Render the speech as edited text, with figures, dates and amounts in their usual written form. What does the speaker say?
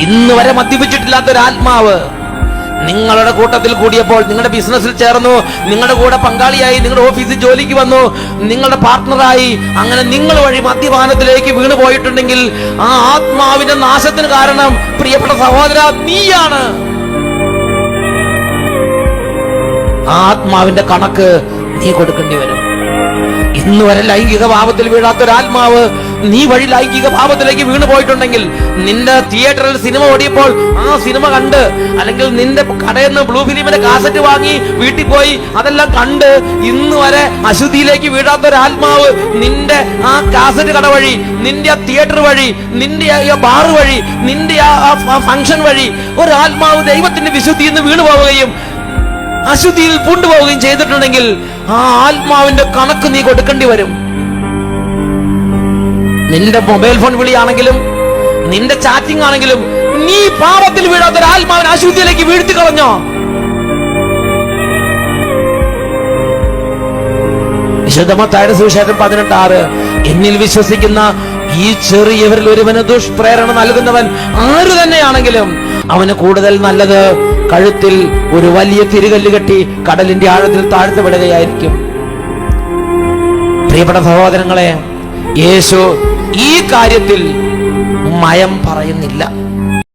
ഇന്ന് വരെ മദ്യപിച്ചിട്ടില്ലാത്തൊരാത്മാവ് നിങ്ങളുടെ കൂട്ടത്തിൽ കൂടിയപ്പോൾ, നിങ്ങളുടെ ബിസിനസ്സിൽ ചേർന്നു, നിങ്ങളുടെ കൂടെ പങ്കാളിയായി, നിങ്ങളുടെ ഓഫീസിൽ ജോലിക്ക് വന്നു, നിങ്ങളുടെ പാർട്ട്ണറായി, അങ്ങനെ നിങ്ങൾ വഴി മദ്യപാനത്തിലേക്ക് വീണു പോയിട്ടുണ്ടെങ്കിൽ ആ ആത്മാവിന്റെ നാശത്തിന് കാരണം പ്രിയപ്പെട്ട സഹോദര നീയാണ്. ആ ആത്മാവിന്റെ കണക്ക് നീ കൊടുക്കേണ്ടി വരും. ഇന്ന് വരെ ലൈംഗിക പാപത്തിൽ വീഴാത്തൊരാത്മാവ് നീ വഴി ലൈംഗിക പാപത്തിലേക്ക് വീണു പോയിട്ടുണ്ടെങ്കിൽ, നിന്റെ തിയേറ്ററിൽ സിനിമ ഓടിയപ്പോൾ ആ സിനിമ കണ്ട്, അല്ലെങ്കിൽ നിന്റെ കടയിൽ നിന്ന് ബ്ലൂ ഫിലിമിന്റെ കാസറ്റ് വാങ്ങി വീട്ടിൽ പോയി അതെല്ലാം കണ്ട് ഇന്ന് വരെ അശുദ്ധിയിലേക്ക് വീഴാത്തൊരാത്മാവ് നിന്റെ ആ കാസറ്റ് കട വഴി, നിന്റെ ആ തിയേറ്റർ വഴി, നിന്റെ ആ ബാർ വഴി, നിന്റെ ആ ഫംഗ്ഷൻ വഴി ഒരാത്മാവ് ദൈവത്തിന്റെ വിശുദ്ധിയിൽ നിന്ന് വീണു പോവുകയും അശുദ്ധിയിൽ പൂണ്ടുപോവുകയും ചെയ്തിട്ടുണ്ടെങ്കിൽ ആ ആത്മാവിന്റെ കണക്ക് നീ കൊടുക്കേണ്ടി വരും. നിന്റെ മൊബൈൽ ഫോൺ വിളിയാണെങ്കിലും നിന്റെ ചാറ്റിംഗ് ആണെങ്കിലും നീ പാപത്തിൽ വീഴാത്തൊരു ആത്മാവിനെ അശുദ്ധിയിലേക്ക് വീഴ്ത്തി കളഞ്ഞോ? വിശുദ്ധ മത്തായിയുടെ സുവിശേഷം 18:6, എന്നിൽ വിശ്വസിക്കുന്ന ഈ ചെറിയവരിൽ ഒരുവന് ദുഷ്പ്രേരണ നൽകുന്നവൻ ആരു തന്നെയാണെങ്കിലും അവന് കൂടുതൽ നല്ലത് കഴുത്തിൽ ഒരു വലിയ തിരികല്ല് കെട്ടി കടലിന്റെ ആഴത്തിൽ താഴ്ത്തപ്പെടുകയായിരിക്കും. പ്രിയപ്പെട്ട സഹോദരങ്ങളെ, യേശു ഈ കാര്യത്തിൽ മയം പറയുന്നില്ല.